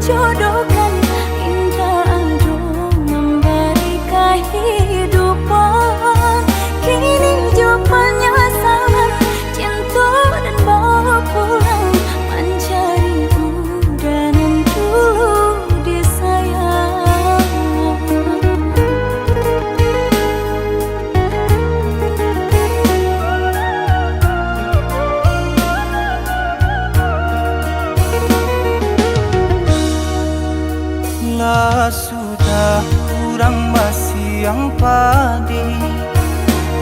jodohkan, indah aduh memberi kehidupan. Kini jauh penyesalan, cinta dan bawa pulang, mencari udan yang dulu disayang. Lah sudah kurang masih yang padi,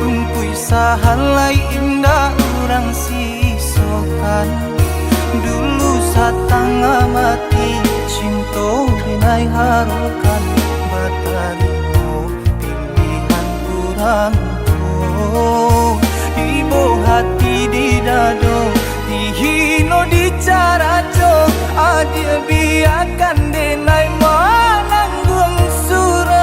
rumpui sahalai indah orang sisokan. Dulu satanga mati cinta binai harukan, batarimo pilihan kurang tuh. Ibu hati di dado, dihino di cara jo, adia biarkan denai mananggung suran.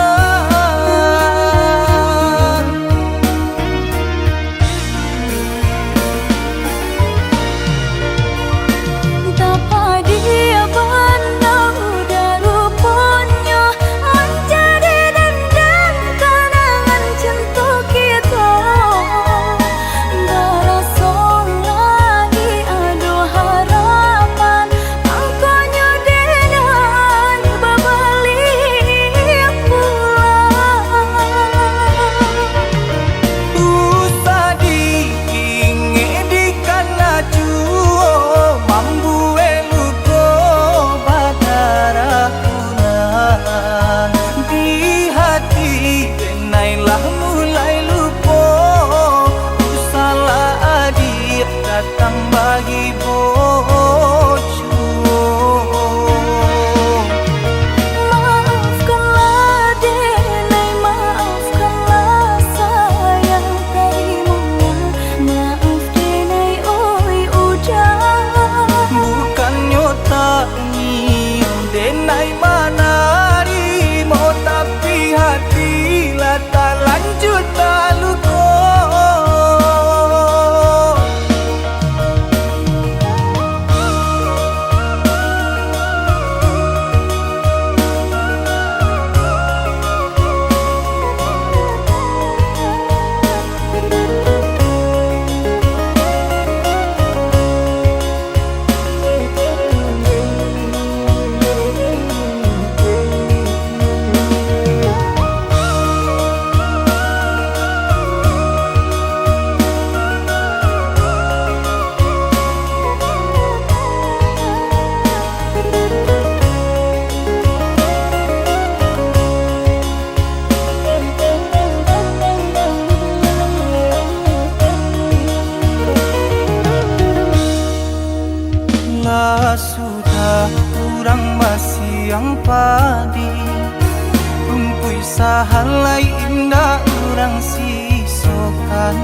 Tapa dia pandang udah rupanya, menjadi dendam kenangan cinta kita. Berasa lagi ada harapan, angkanya dengan berbalik pulang. Usah diinge di kana juo, mambu eluko badara punan. Di hati denailah mulai lupo, usalah adik datang bagi bojo. Maafkanlah denai, maafkanlah sayang, terimolah maaf denai oi udah. Bukannya tak nyium denai manarimo, tapi hatilah tak lanjut tak luko. Lah sudah kurang masih yang padi, rumpui sahalai indah orang sisokan.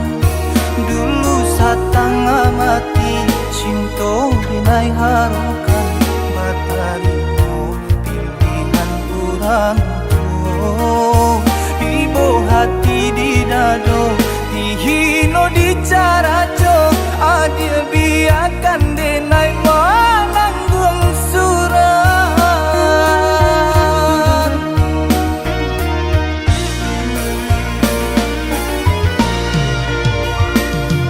Dulu satanga mati cinta binai harukan, batarimo pilihan kurang tuh. Ibu hati di dado, dihino di cara jo, adia biarkan denai mananggung suran.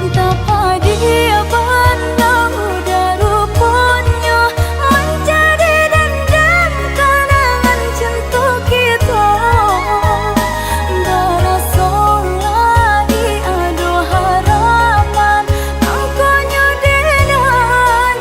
Tapa dia pandang udah rupanya, menjadi dendam kenangan cinta kita. Berasa lagi ada harapan, angkanya dengan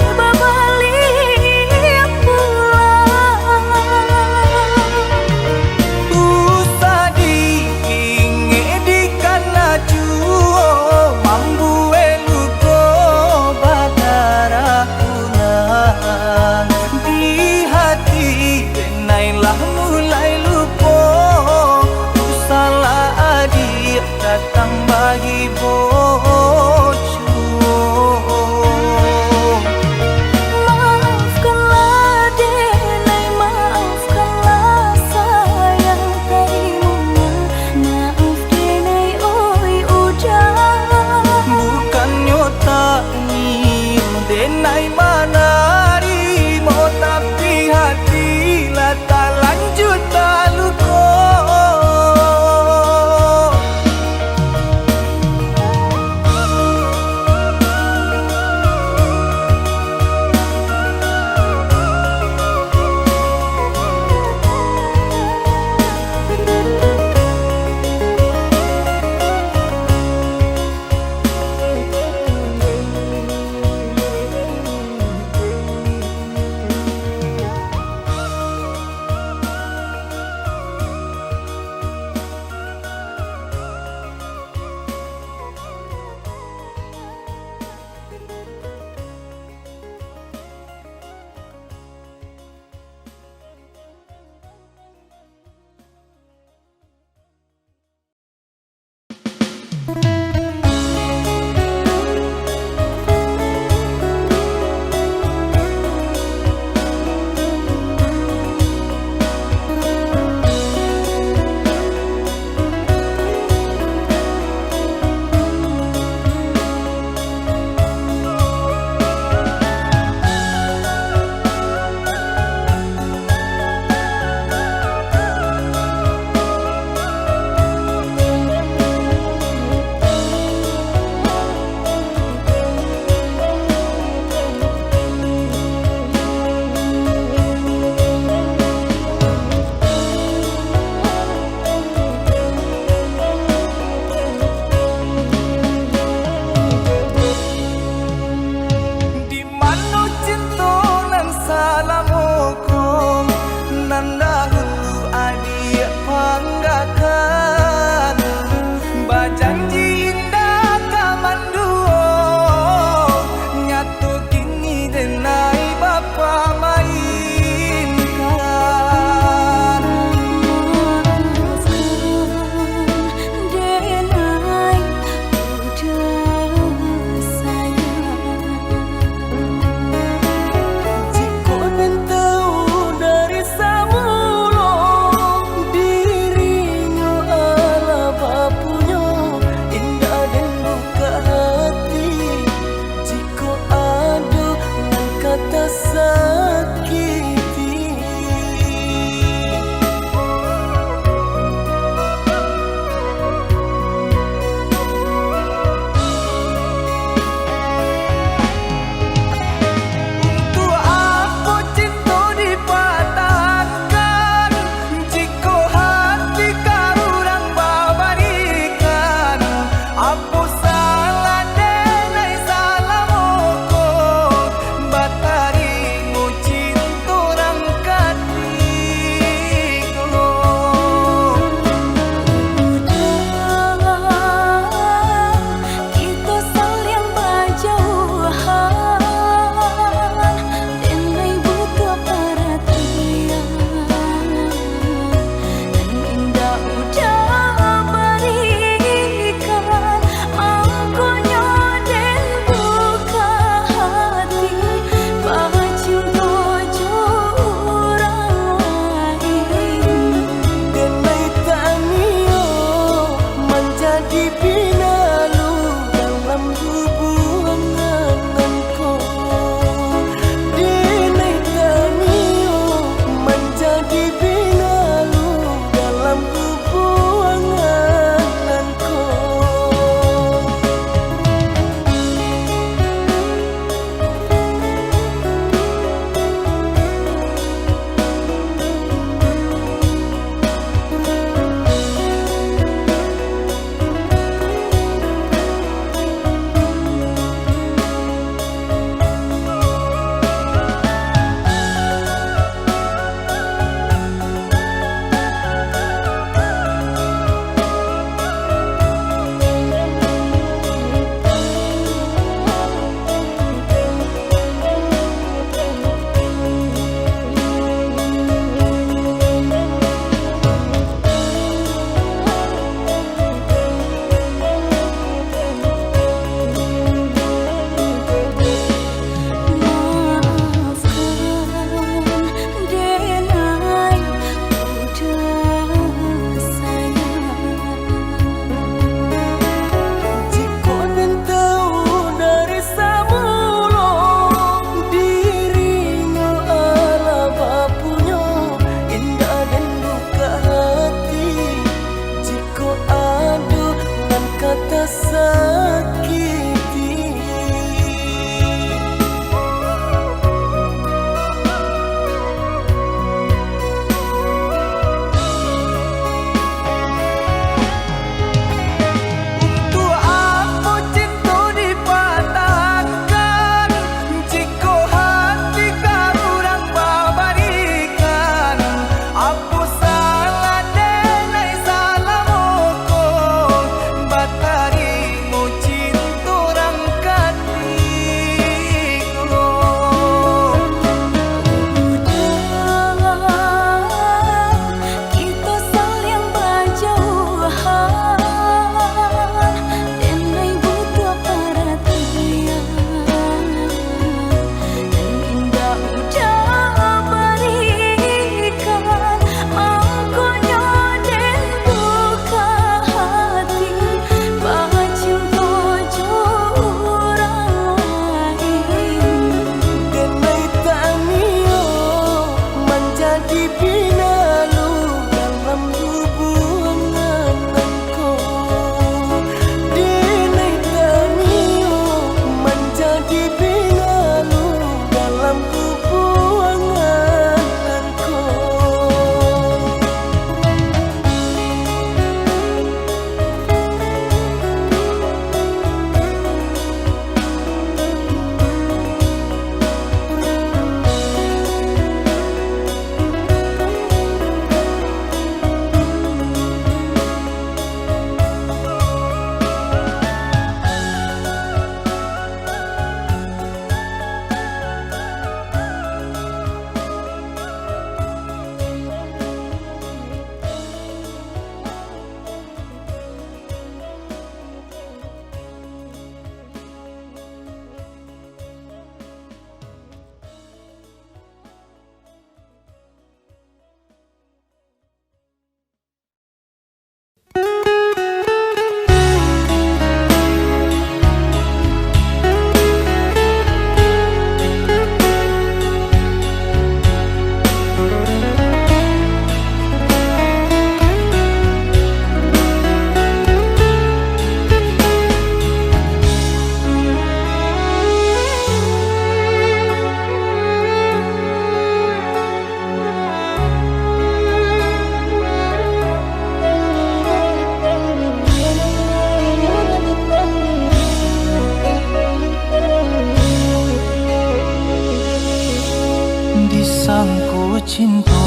Sangko cinta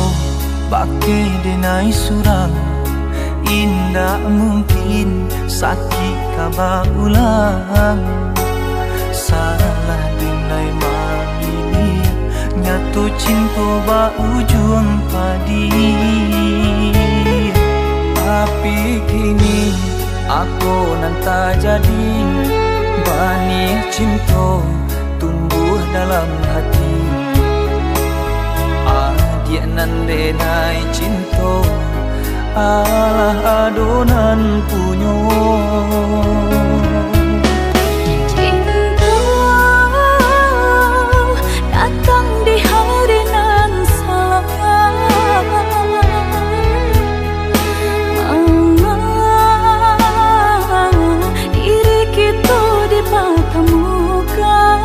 bake denai surang, indah mungkin sakit kaba ulang. Salah denai mamili, nyatu cinta ba ujung padi. Tapi kini aku nanta jadi, bani cinta tumbuh dalam hati. Dia nan denai cinta, alah adonan punyo. Cinta datang di hari nan salah, diri kita dipertemukan.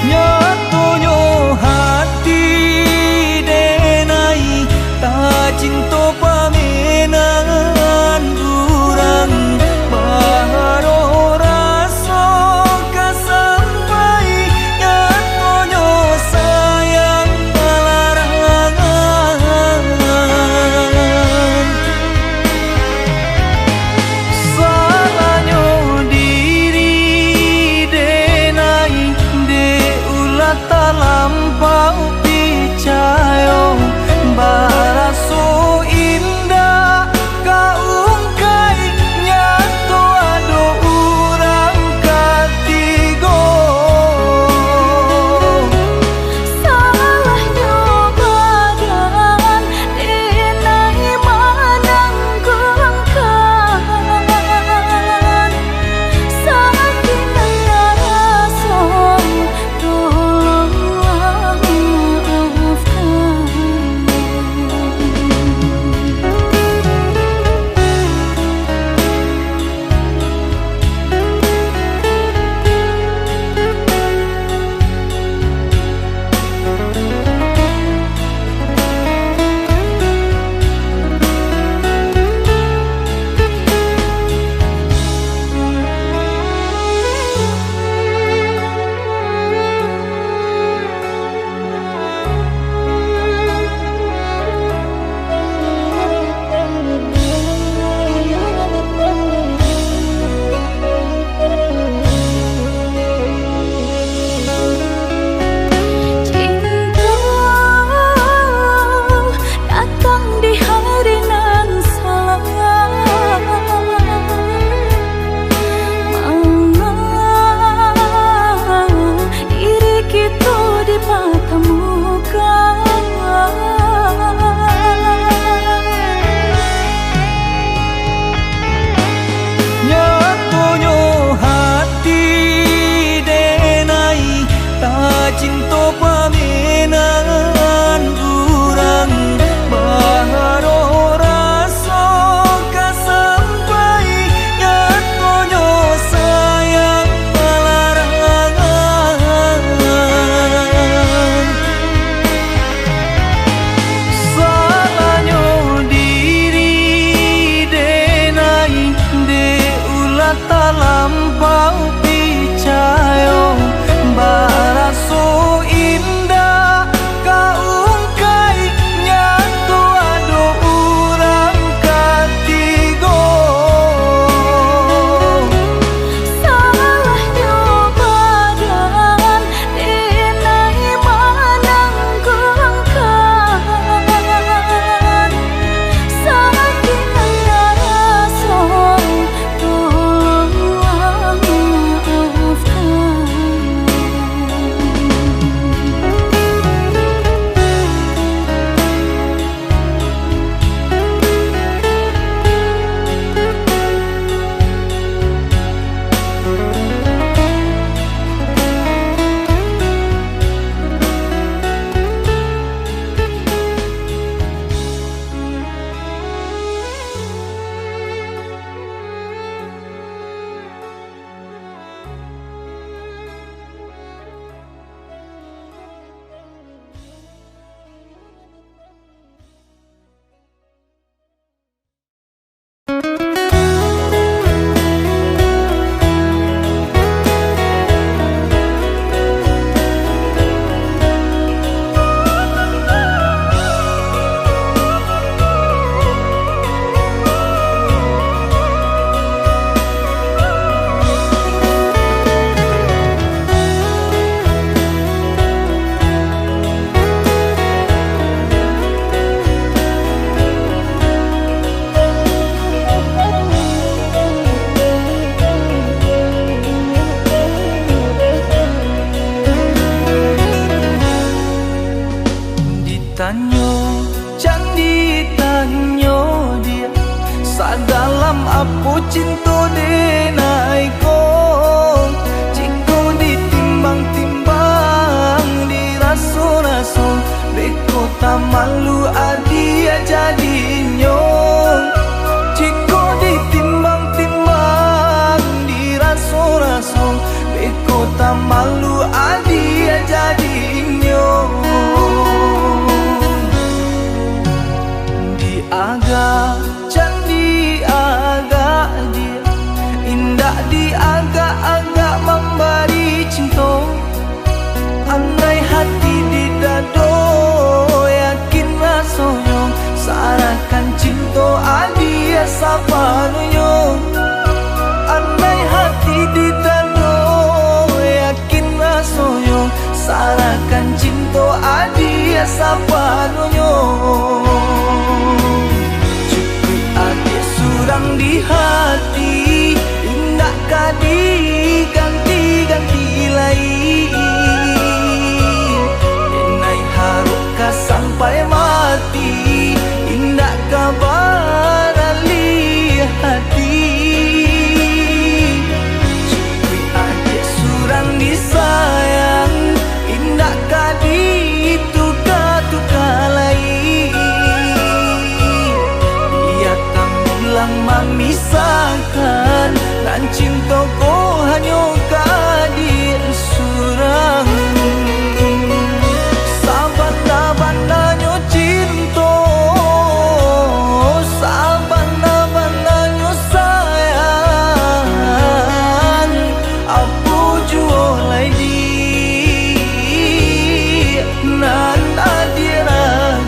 Nyatunya hati denai raso beko tak malu adia jadi inyo di aga candi aga dia indah di aga-aga memberi cinta andai hati di dado yakin rasonyo sarakan cinta adia sapanyo andai hati di dado yakin rasonyo sarakan cinta adia sapanyo cukup adia surang di hati indah kadi ganti-ganti lain enai haruka sampai mati indah kabar ali hati cukup adik surang disayang indah kadi tuka-tuka lain dia tak bilang memisahkan dan cinta ko hanya kadir surang sabana-bananyo cinta sabana-bananyo sayang apu juo lai di nan adiragukan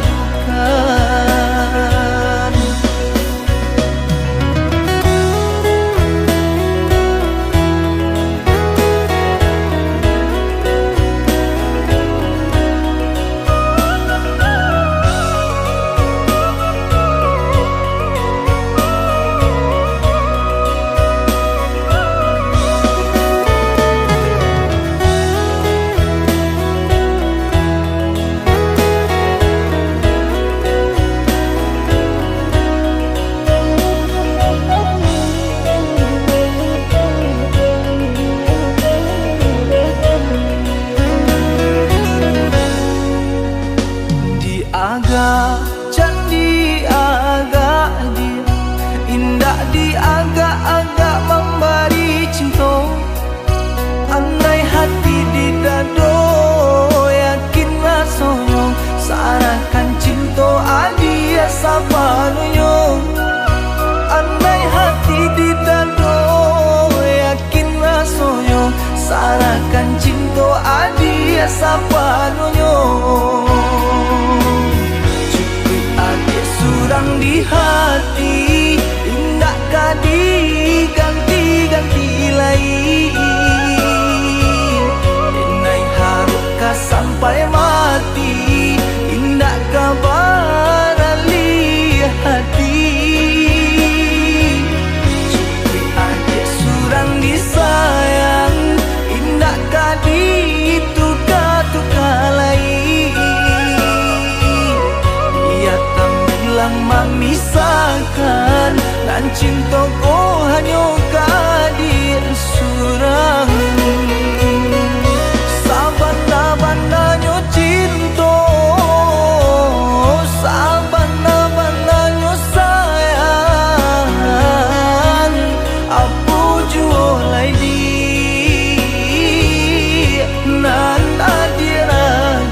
aga candi aga dia indah di aga-aga memberi cinta andai hati di dado yakin rasonyo sarakan cinta adia sapanyo andai hati di dado yakin rasonyo sarakan cinta adia sapanyo surang di hati indah kadi ganti-ganti lain enai haruka sampai mati indah kabar ali hati cukup adik surang disayang indah kadi tuka-tuka lain dia tak bilang memisahkan dan cinta ko hanya kadir surang sabana-bananyo cinta sabana-bananyo sayang apu juo lai di nan adiragukan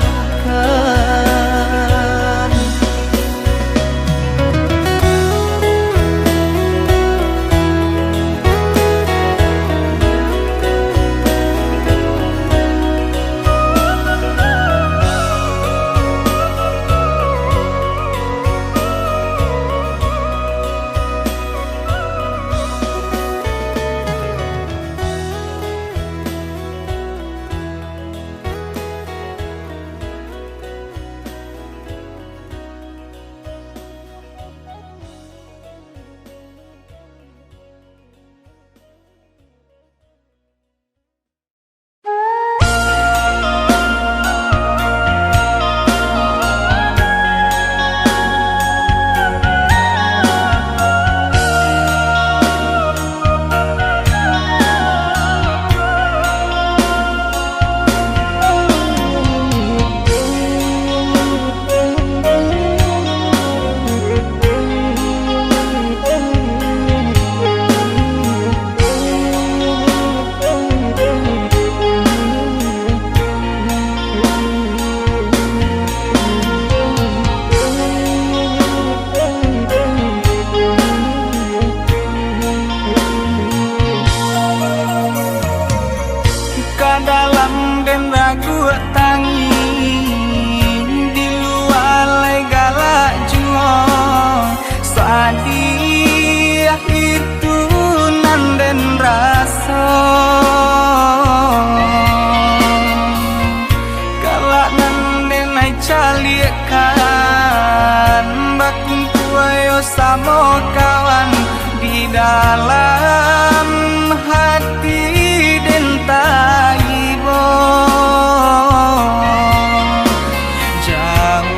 dalam hati dentai bo jauh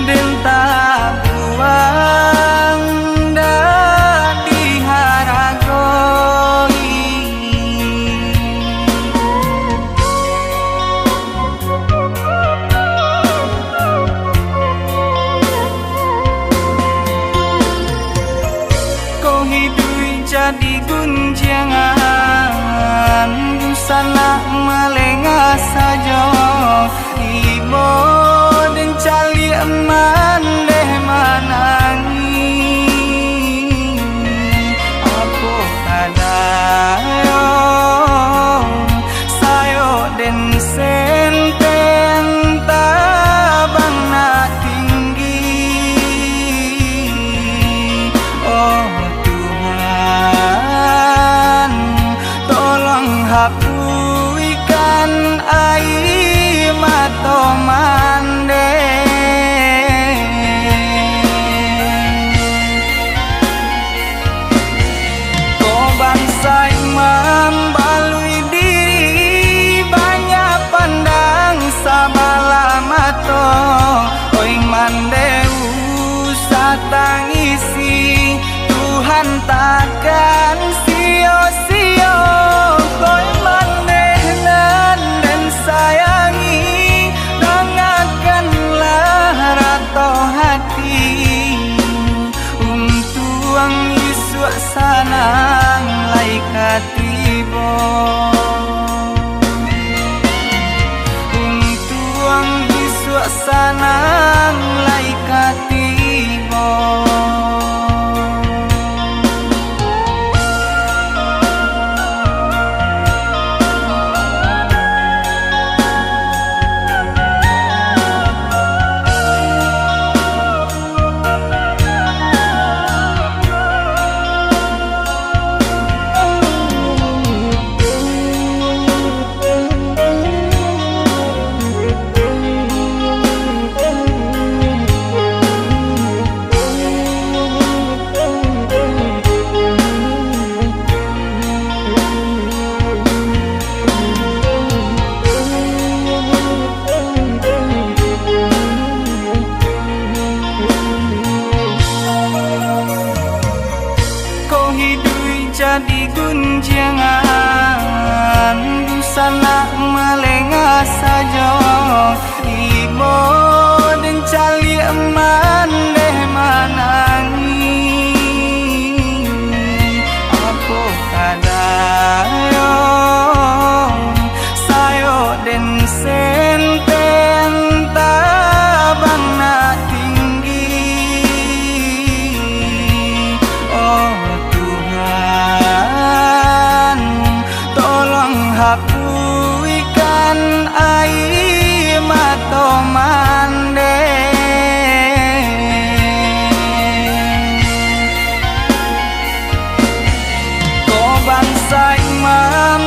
denta buang dah diharagoi kau hidup jadi gunjangan busana melengah saja ibo dan cali eman deh manangi apa kadayo sayo den senteng tabang na tinggi oh Tuhan tolong hapuskan air mata mande kau bangsa imam balui diri banyak pandang sabala mato oi mandeu satangisi Tuhan takkan sia-sia kau manehnan dan sayangi dengarkanlah rato hati tuang Yesus sanang laikat tibo tuang Yesus sanang laikat tibo jadi gunjangan busana melengah saja ibo dan cali eman deh manangi apa kadayo sayo den senteng tabang na tinggi oh tolong hapuskan air mata mande kau bangsa imam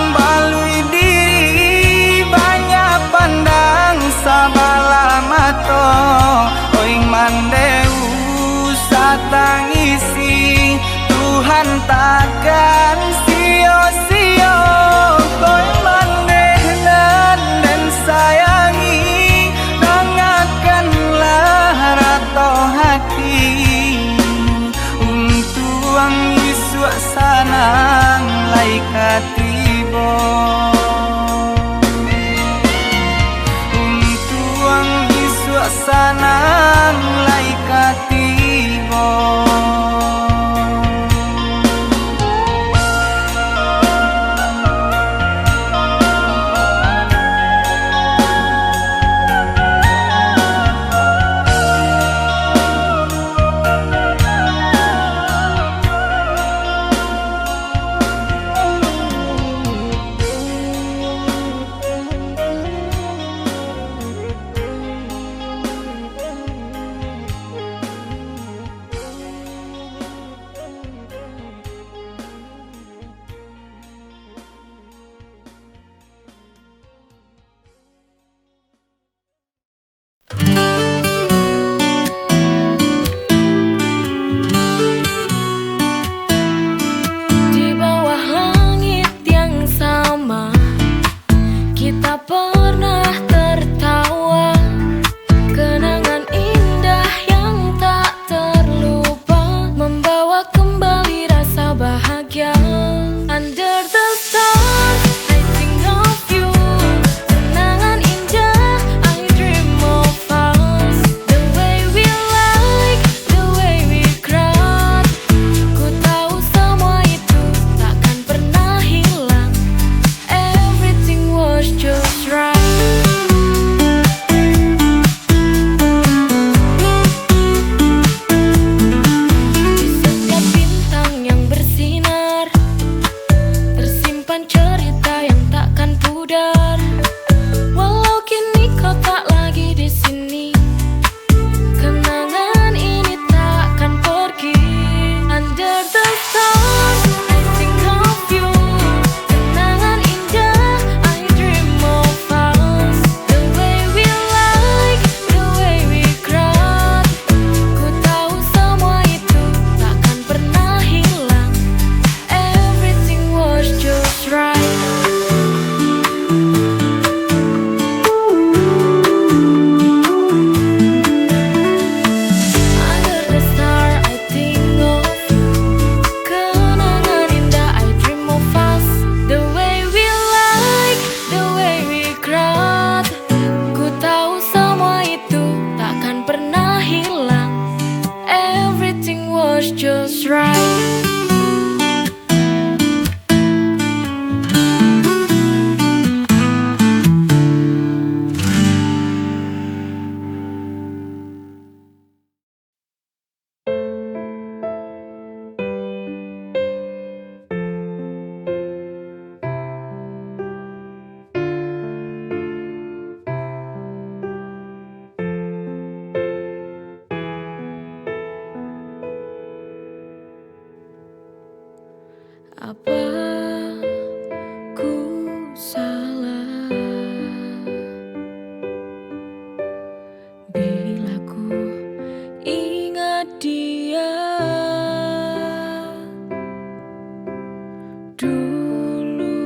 Dulu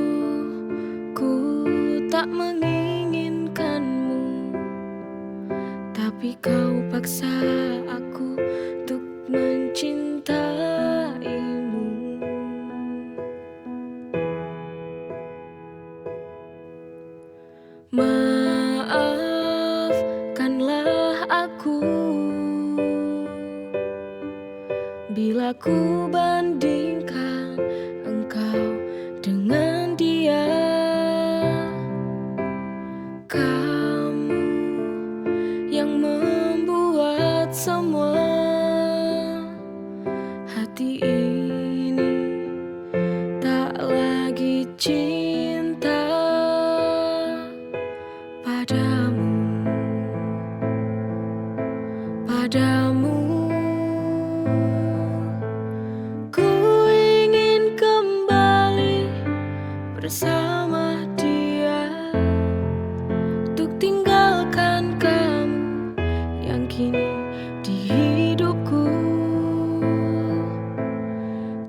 ku tak menginginkanmu, tapi kau paksa aku untuk mencintaimu. Maafkanlah aku bila ku bandingkan engkau dengan dia. Kamu yang membuat semua hati ini tak lagi cinta padamu, padamu. Ku ingin kembali bersama dia, untuk tinggalkan kamu yang kini di hidupku.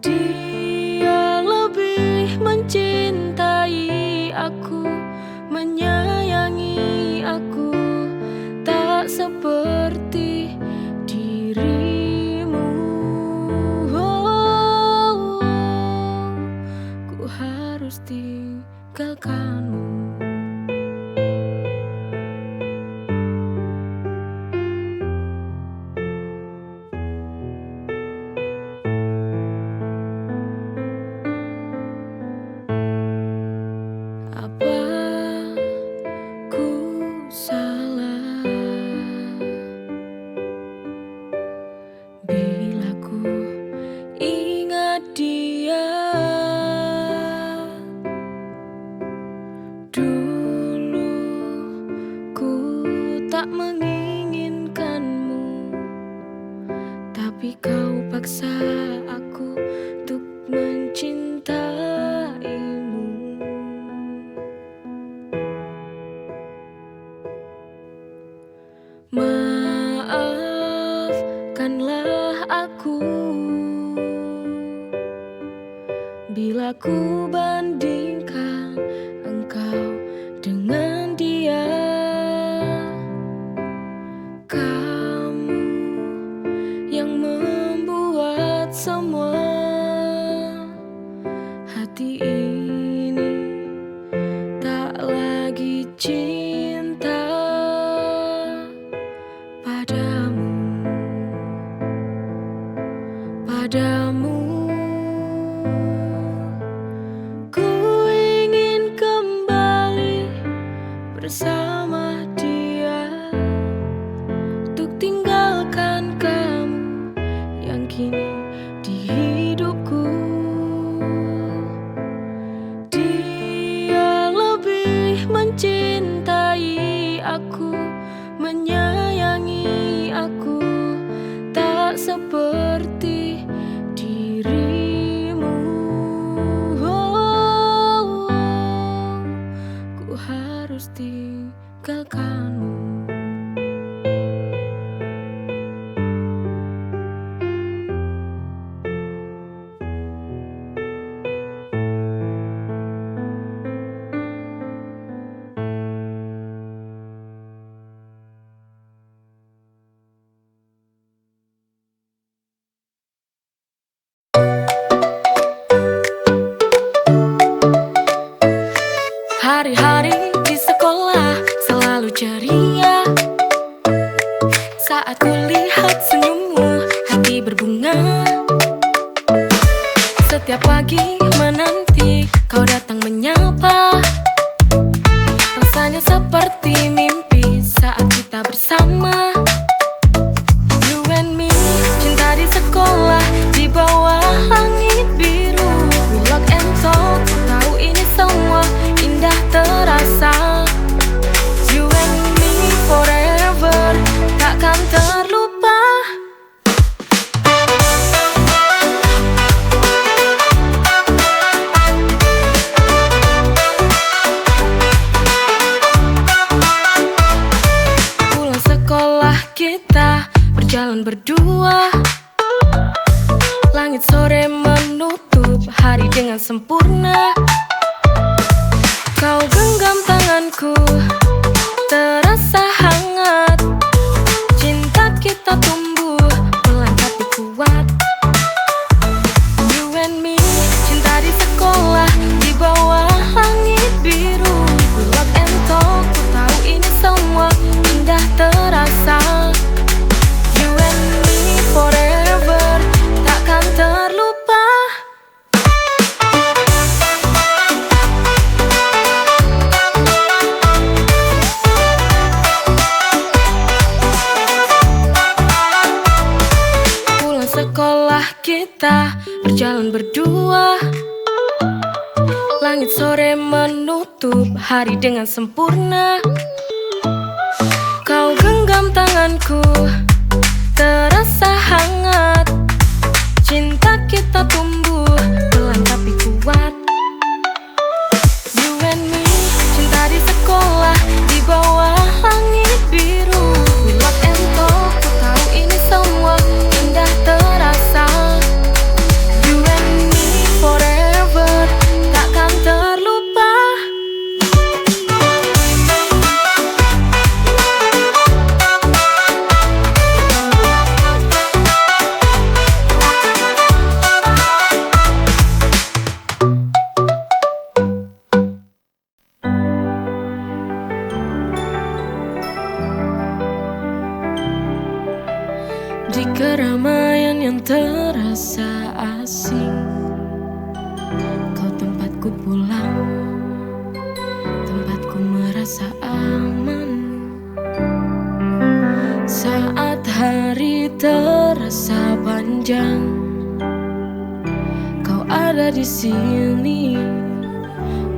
Dia lebih mencintai aku, menyayangi aku, tak seperti dirimu. Ku harus tinggalkanmu. Apa ku salah bila ku ingat dia? Dulu ku tak menginginkanmu, tapi kau paksa aku untuk mencintaimu. Maafkanlah aku bila ku bandingkan engkau dengan dia. Kamu yang membuat semua hati ini tak lagi cinta padamu, padamu. Ku ingin kembali bersama dia, untuk tinggalkan kamu yang kini di hidupku. Dia lebih mencintai aku, menyayangi aku, tak seperti dirimu. Ku harus tinggalkanmu. Hari-hari di sekolah selalu ceria. Saat kulihat senyummu, hati berbunga. Setiap pagi menanti kau datang menyapa. Rasanya seperti mimpi saat kita bersama. You and me, cinta di sekolah, di bawah langit biru. We lock and talk, tahu ini semua indah terasa. You and me forever, takkan terlupa. sempurna. Kau genggam tanganku, terasa hangat. Cinta kita tumbuh pelan tapi kuat. You and me, cinta di sekolah, di bawah langit biru. We walk and talk, ku tahu ini semua indah terasa. You and me forever, takkan terlupa. Pulang sekolah kita berjalan berdua. Langit sore menutup hari dengan sempurna. Kau genggam tanganku, terasa hangat. Cinta kita tumbuh pelan tapi kuat. You and me, cinta di sekolah, di bawah langit biru. We love and talk, ku tahu ini semua indah terasa. You and me forever, takkan terlupa. Di keramaian yang terasa asing, kau tempatku pulang, tempatku merasa aman. Saat hari terasa panjang, kau ada di sini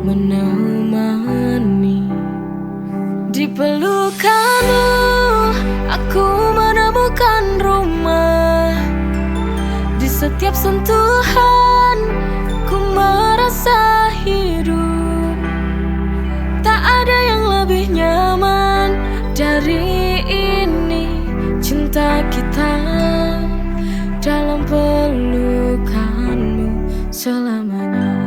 menemani. Di pelukanmu aku menemukan rumah. Di setiap sentuhan ku merasa hidup. Tak ada yang lebih nyaman dari ini. Cinta kita dalam pelukanmu selamanya.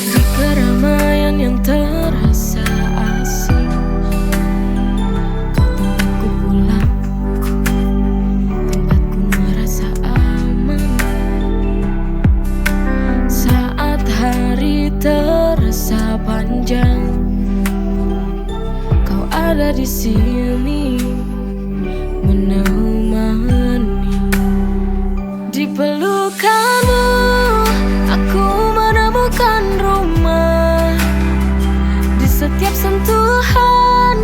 Di keramaian yang terasa asing, kau tempatku pulang, tempatku merasa aman. Saat hari terasa panjang, kau ada di sini menemani. Di pelukanmu aku menemukan rumah. Di setiap sentuhan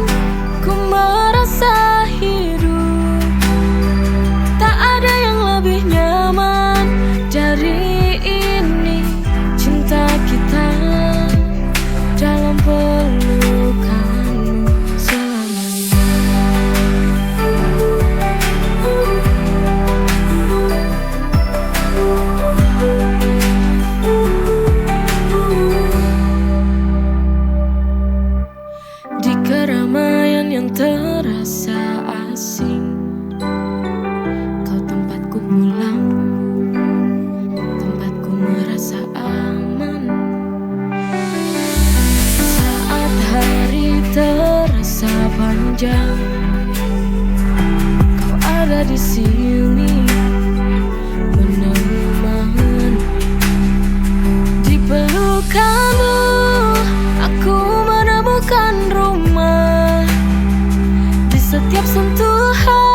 ku merasa hidup. Tak ada yang lebih nyaman dari ini. Cinta kita dalam pelukanmu selamanya. Di keramaian yang terasa asing, kau tempatku pulang, tempatku merasa aman. Saat hari terasa panjang, kau ada di sini menemani. Di pelukanmu aku menemukan rumah. Di setiap sentuhan